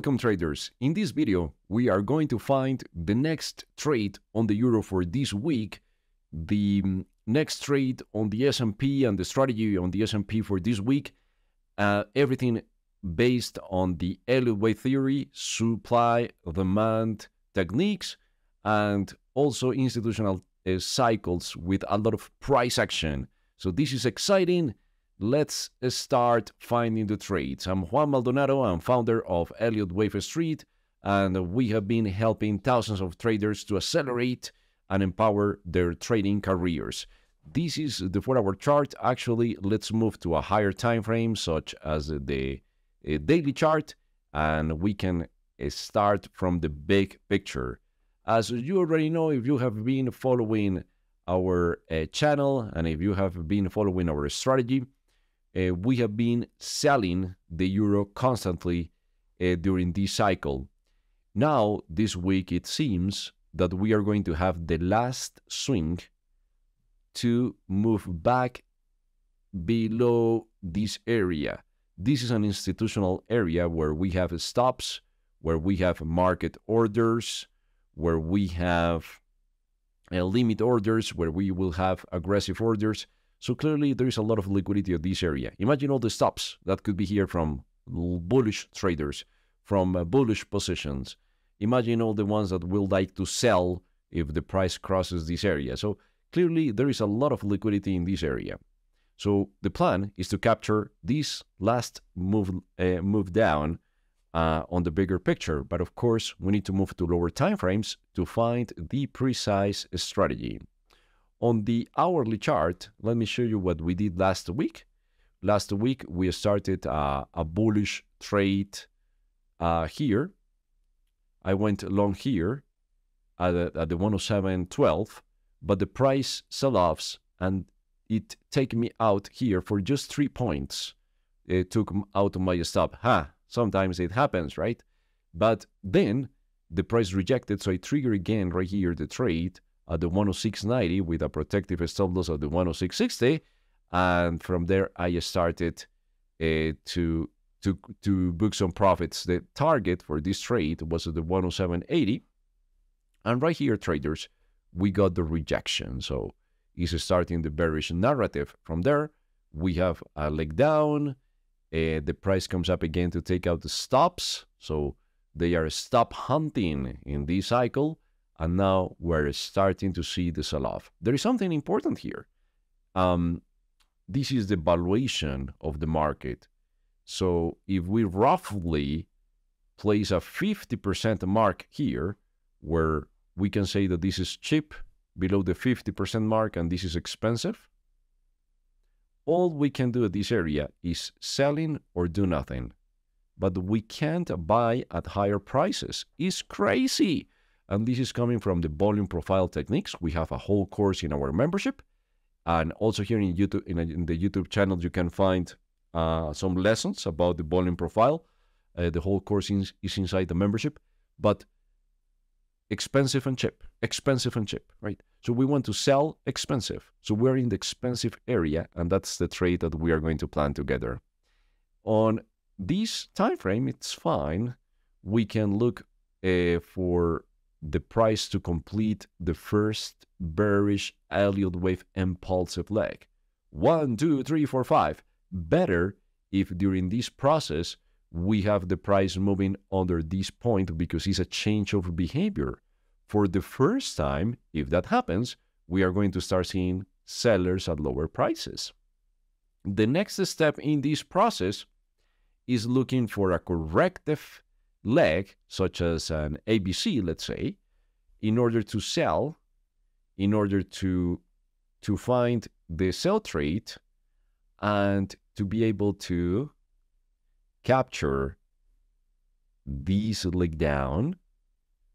Welcome traders. In this video, we are going to find the next trade on the euro for this week, the next trade on the S&P and the strategy on the S&P for this week, everything based on the Elliott Wave theory, supply, demand techniques, and also institutional cycles with a lot of price action. So this is exciting. Let's start finding the trades. I'm Juan Maldonado. I'm founder of Elliott Wave Street, and we have been helping thousands of traders to accelerate and empower their trading careers. This is the 4-hour chart. Actually, let's move to a higher time frame, such as the daily chart, and we can start from the big picture. As you already know, if you have been following our channel and if you have been following our strategy, we have been selling the euro constantly during this cycle. Now, this week, it seems that we are going to have the last swing to move back below this area. This is an institutional area where we have stops, where we have market orders, where we have limit orders, where we will have aggressive orders. So clearly, there is a lot of liquidity at this area. Imagine all the stops that could be here from bullish traders, from bullish positions. Imagine all the ones that will like to sell if the price crosses this area. So clearly, there is a lot of liquidity in this area. So the plan is to capture this last move down on the bigger picture. But of course, we need to move to lower time frames to find the precise strategy. On the hourly chart, let me show you what we did last week. Last week, we started a bullish trade here. I went long here at the 107.12, but the price sell-offs, and it took me out here for just 3 points. It took out my stop. Sometimes it happens, right? But then the price rejected, so I trigger again right here the trade at the 106.90 with a protective stop loss of the 106.60, and from there I started to book some profits. The target for this trade was at the 107.80, and right here, traders, we got the rejection. So it's starting the bearish narrative. From there, we have a leg down. The price comes up again to take out the stops. So they are stop hunting in this cycle. And now we're starting to see the sell-off. There is something important here. This is the valuation of the market. So if we roughly place a 50% mark here, where we can say that this is cheap, below the 50% mark, and this is expensive, all we can do at this area is selling or do nothing. But we can't buy at higher prices. It's crazy. And this is coming from the volume profile techniques. We have a whole course in our membership. And also here in YouTube, in the YouTube channel, you can find some lessons about the volume profile. The whole course is inside the membership. But expensive and cheap, right? So we want to sell expensive. So we're in the expensive area, and that's the trade that we are going to plan together. On this time frame, it's fine. We can look for the price to complete the first bearish Elliott Wave impulsive leg. 1, 2, 3, 4, 5. Better if during this process we have the price moving under this point, because it's a change of behavior. For the first time, if that happens, we are going to start seeing sellers at lower prices. The next step in this process is looking for a corrective leg, such as an ABC, let's say, in order to sell, in order to find the sell trade, and to be able to capture this leg down,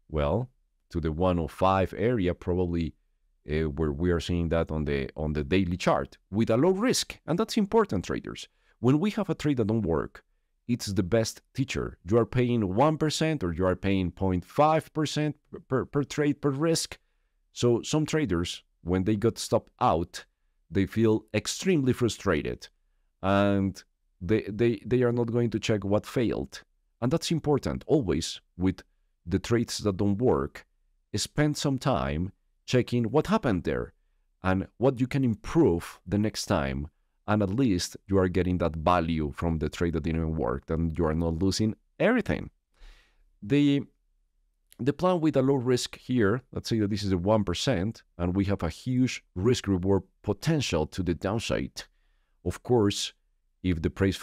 well, to the 105 area, probably where we are seeing that on the daily chart, with a low risk. And that's important, traders. When we have a trade that don't work, it's the best teacher. You are paying 1% or you are paying 0.5% per trade per risk. So some traders, when they got stopped out, they feel extremely frustrated, and they are not going to check what failed. And that's important. Always with the trades that don't work, spend some time checking what happened there and what you can improve the next time. And at least you are getting that value from the trade that didn't work, and you are not losing everything. The plan with a low risk here, let's say that this is a 1%, and we have a huge risk-reward potential to the downside. Of course, if the trade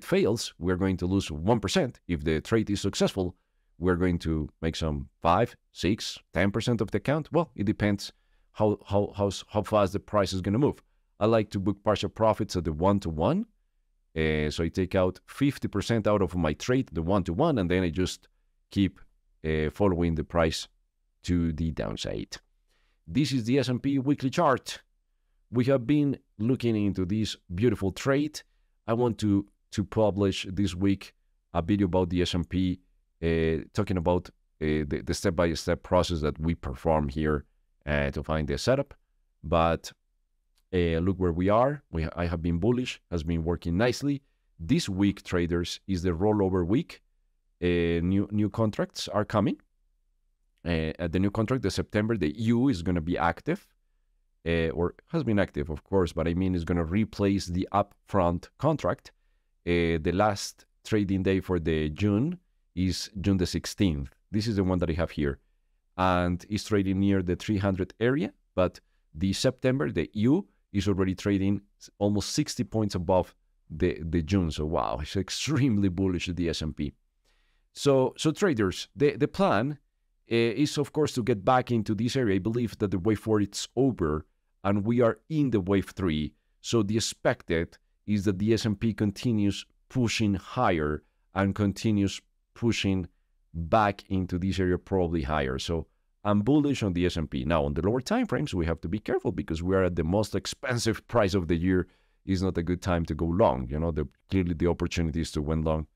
fails, we're going to lose 1%. If the trade is successful, we're going to make some 5, 6, 10% of the account. Well, it depends how fast the price is going to move. I like to book partial profits at the 1-to-1. So I take out 50% out of my trade, the 1-to-1, and then I just keep following the price to the downside. This is the S&P weekly chart. We have been looking into this beautiful trade. I want to publish this week a video about the S&P, talking about the step-by-step process that we perform here to find the setup. But look where we are. I have been bullish, has been working nicely. This week, traders, is the rollover week. New contracts are coming. At the new contract, the September, the EU is going to be active, or has been active, of course, but I mean it's going to replace the upfront contract. The last trading day for the June is June the 16th. This is the one that I have here, and it's trading near the 300 area, but the September, the EU, is already trading almost 60 points above the June. So wow, it's extremely bullish, the S&P. So traders, the plan is, of course, to get back into this area. I believe that the wave 4 is over, and we are in the wave 3. So the expected is that the S&P continues pushing higher and continues pushing back into this area, probably higher. So I'm bullish on the S&P. Now, on the lower time frames, we have to be careful because we are at the most expensive price of the year. Is not a good time to go long. You know, clearly the opportunities to went long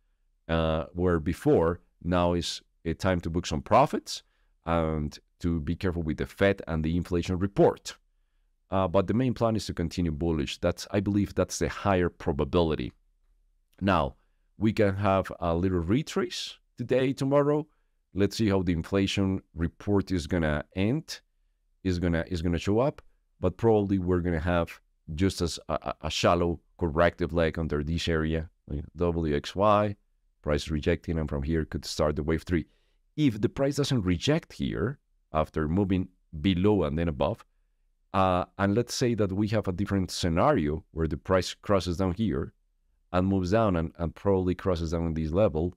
where before. Now is a time to book some profits and to be careful with the Fed and the inflation report. But the main plan is to continue bullish. I believe that's the higher probability. Now, we can have a little retrace today, tomorrow. Let's see how the inflation report is gonna end, is gonna show up, but probably we're gonna have just as a shallow corrective leg under this area, WXY, price rejecting, and from here could start the wave 3. If the price doesn't reject here after moving below and then above, and let's say that we have a different scenario where the price crosses down here and moves down and probably crosses down this level,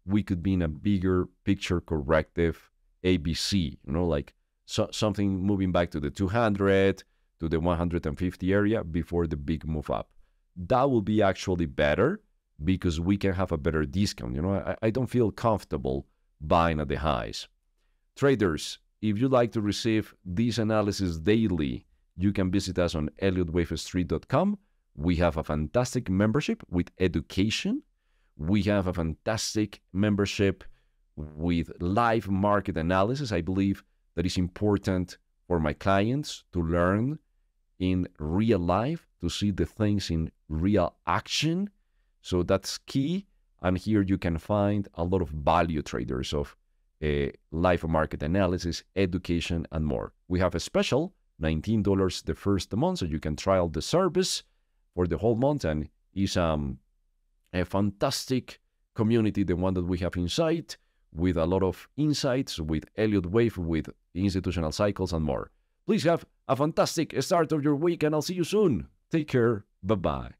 we could be in a bigger picture corrective ABC, like something moving back to the 200, to the 150 area before the big move up. That will be actually better because we can have a better discount. I don't feel comfortable buying at the highs. Traders, if you'd like to receive this analysis daily, you can visit us on ElliottWaveStreet.com. We have a fantastic membership with education. We have a fantastic membership with live market analysis. I believe that is important for my clients to learn in real life, to see the things in real action. So that's key. And here you can find a lot of value traders of live market analysis, education, and more. We have a special $19 the first month, so you can trial the service for the whole month, and it's a fantastic community, the one that we have inside, with a lot of insights, with Elliott Wave, with institutional cycles, and more. Please have a fantastic start of your week, and I'll see you soon. Take care. Bye-bye.